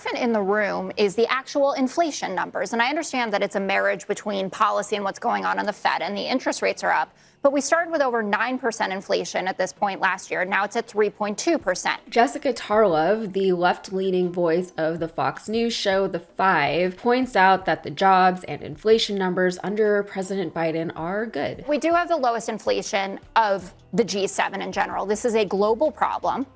elephant in the room is the actual inflation numbers. And I understand that it's a marriage between policy and what's going on the Fed, and the interest rates are up. But we started with over 9% inflation at this point last year. Now it's at 3.2%. Jessica Tarlov, the left-leaning voice of the Fox News show The Five, points out that the jobs and inflation numbers under President Biden are good. We do have the lowest inflation of the G7 in general. This is a global problem,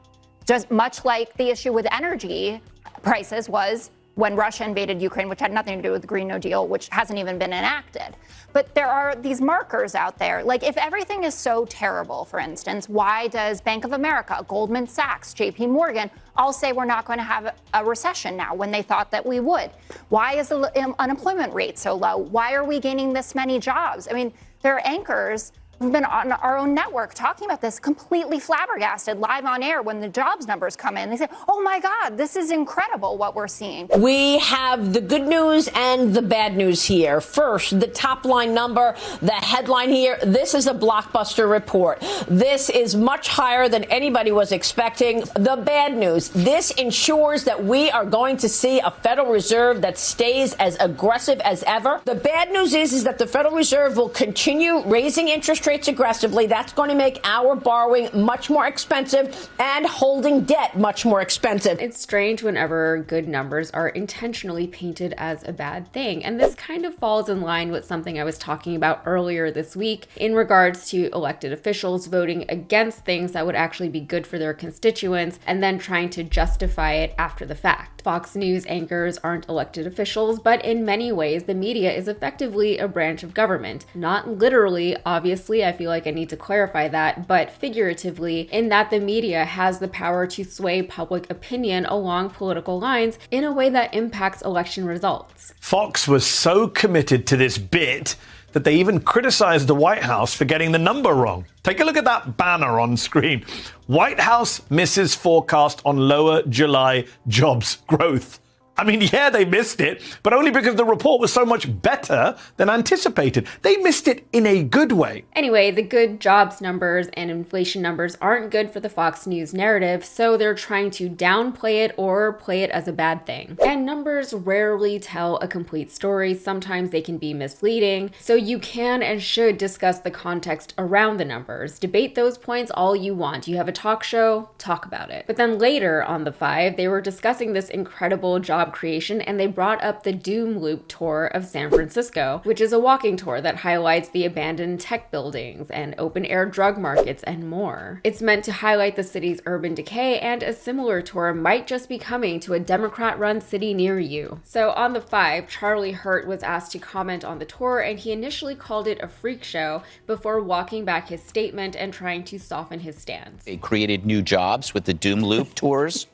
just much like the issue with energy prices was when Russia invaded Ukraine, which had nothing to do with the Green New Deal, which hasn't even been enacted. But there are these markers out there. Like, if everything is so terrible, for instance, why does Bank of America, Goldman Sachs, JP Morgan all say we're not going to have a recession now when they thought that we would? Why is the unemployment rate so low? Why are we gaining this many jobs? I mean, there are anchors who've been on our own network talking about this, completely flabbergasted live on air when the jobs numbers come in. They say, oh my God, this is incredible what we're seeing. We have the good news and the bad news here. First, the top line number, the headline here, this is a blockbuster report. This is much higher than anybody was expecting. The bad news, this ensures that we are going to see a Federal Reserve that stays as aggressive as ever. The bad news is that the Federal Reserve will continue raising interest rates aggressively. That's going to make our borrowing much more expensive and holding debt much more expensive. It's strange whenever good numbers are intentionally painted as a bad thing. And this kind of falls in line with something I was talking about earlier this week in regards to elected officials voting against things that would actually be good for their constituents and then trying to justify it after the fact. Fox News anchors aren't elected officials, but in many ways, the media is effectively a branch of government. Not literally, obviously, I feel like I need to clarify that, but figuratively, in that the media has the power to sway public opinion along political lines in a way that impacts election results. Fox was so committed to this bit that they even criticized the White House for getting the number wrong. Take a look at that banner on screen. White House misses forecast on lower July jobs growth. I mean, yeah, they missed it, but only because the report was so much better than anticipated. They missed it in a good way. Anyway, the good jobs numbers and inflation numbers aren't good for the Fox News narrative, so they're trying to downplay it or play it as a bad thing. And numbers rarely tell a complete story. Sometimes they can be misleading, so you can and should discuss the context around the numbers. Debate those points all you want. You have a talk show, talk about it. But then later on The Five, they were discussing this incredible job creation, and they brought up the Doom Loop tour of San Francisco, which is a walking tour that highlights the abandoned tech buildings and open-air drug markets and more. It's meant to highlight the city's urban decay, and a similar tour might just be coming to a Democrat-run city near you. So on The Five, Charlie Hurt was asked to comment on the tour, and he initially called it a freak show before walking back his statement and trying to soften his stance. They created new jobs with the Doom Loop tours.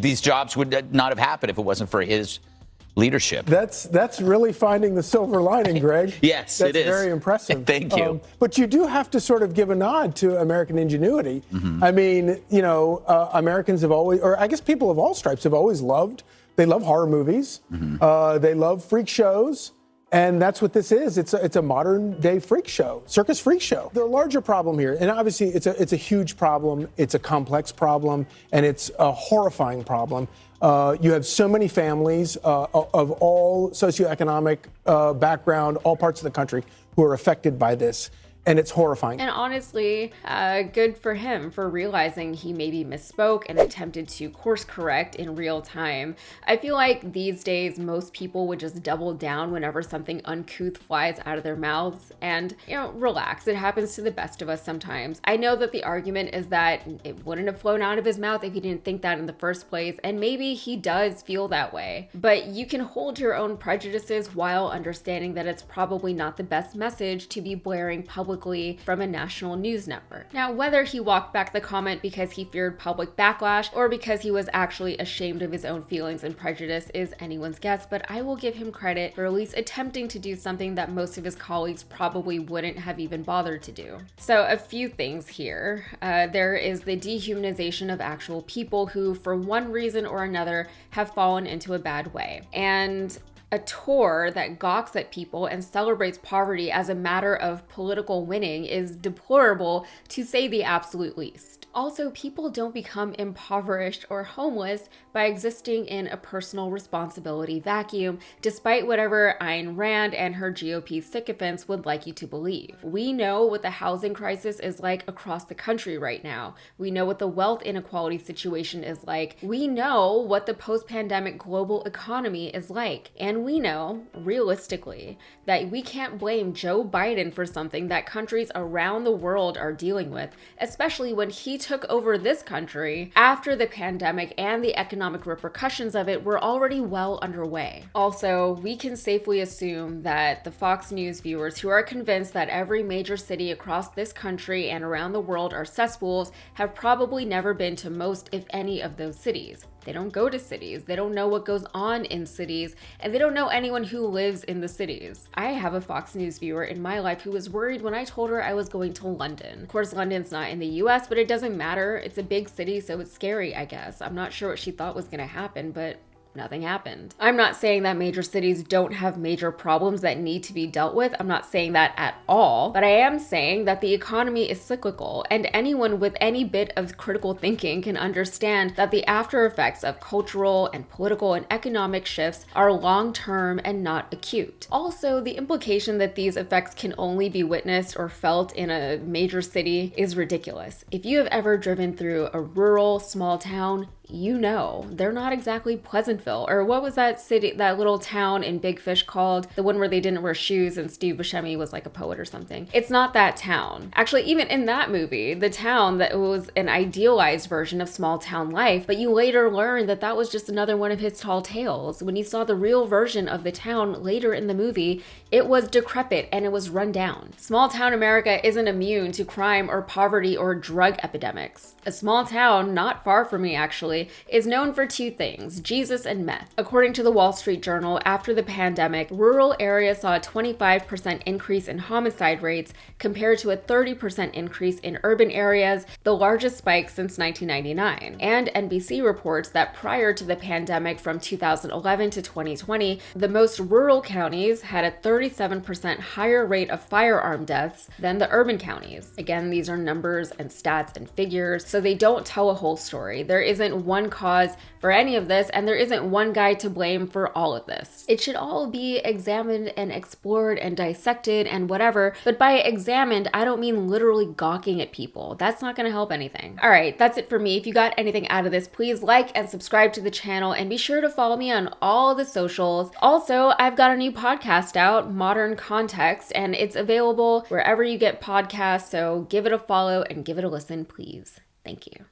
These jobs would not have happened if it wasn't for his leadership. That's really finding the silver lining, Greg. Yes, it is. That's very impressive. Thank you. But you do have to sort of give a nod to American ingenuity. Mm-hmm. I mean, Americans have always, or I guess people of all stripes have always they love horror movies. Mm-hmm. They love freak shows. And that's what this is. It's a modern day freak show, circus freak show. The larger problem here, and obviously it's a huge problem, it's a complex problem, and it's a horrifying problem. You have so many families of all socioeconomic background, all parts of the country who are affected by this. And it's horrifying. And honestly, good for him for realizing he maybe misspoke and attempted to course correct in real time. I feel like these days, most people would just double down whenever something uncouth flies out of their mouths and, relax. It happens to the best of us sometimes. I know that the argument is that it wouldn't have flown out of his mouth if he didn't think that in the first place. And maybe he does feel that way. But you can hold your own prejudices while understanding that it's probably not the best message to be blaring publicly from a national news network. Now, whether he walked back the comment because he feared public backlash or because he was actually ashamed of his own feelings and prejudice is anyone's guess, but I will give him credit for at least attempting to do something that most of his colleagues probably wouldn't have even bothered to do. So a few things here. There is the dehumanization of actual people who, for one reason or another, have fallen into a bad way. And a tour that gawks at people and celebrates poverty as a matter of political winning is deplorable, to say the absolute least. Also, people don't become impoverished or homeless by existing in a personal responsibility vacuum, despite whatever Ayn Rand and her GOP sycophants would like you to believe. We know what the housing crisis is like across the country right now. We know what the wealth inequality situation is like. We know what the post-pandemic global economy is like. And we know, realistically, that we can't blame Joe Biden for something that countries around the world are dealing with, especially when he took over this country after the pandemic and the economic repercussions of it were already well underway. Also, we can safely assume that the Fox News viewers who are convinced that every major city across this country and around the world are cesspools have probably never been to most, if any, of those cities. They don't go to cities, they don't know what goes on in cities, and they don't know anyone who lives in the cities. I have a Fox News viewer in my life who was worried when I told her I was going to London. Of course, London's not in the US, but it doesn't matter. It's a big city, so it's scary, I guess. I'm not sure what she thought was gonna happen, but nothing happened. I'm not saying that major cities don't have major problems that need to be dealt with. I'm not saying that at all, but I am saying that the economy is cyclical, and anyone with any bit of critical thinking can understand that the after effects of cultural and political and economic shifts are long-term and not acute. Also, the implication that these effects can only be witnessed or felt in a major city is ridiculous. If you have ever driven through a rural, small town, you know, they're not exactly Pleasantville. Or what was that city, that little town in Big Fish called? The one where they didn't wear shoes and Steve Buscemi was like a poet or something. It's not that town. Actually, even in that movie, the town that was an idealized version of small town life, but you later learned that that was just another one of his tall tales. When you saw the real version of the town later in the movie, it was decrepit and it was run down. Small town America isn't immune to crime or poverty or drug epidemics. A small town, not far from me actually, is known for two things, Jesus and meth. According to the Wall Street Journal, after the pandemic, rural areas saw a 25% increase in homicide rates compared to a 30% increase in urban areas, the largest spike since 1999. And NBC reports that prior to the pandemic from 2011 to 2020, the most rural counties had a 37% higher rate of firearm deaths than the urban counties. Again, these are numbers and stats and figures, so they don't tell a whole story. There isn't one cause for any of this, and there isn't one guy to blame for all of this. It should all be examined and explored and dissected and whatever, but by examined, I don't mean literally gawking at people. That's not gonna help anything. All right, that's it for me. If you got anything out of this, please like and subscribe to the channel, and be sure to follow me on all the socials. Also, I've got a new podcast out, Modern Context, and it's available wherever you get podcasts, so give it a follow and give it a listen, please. Thank you.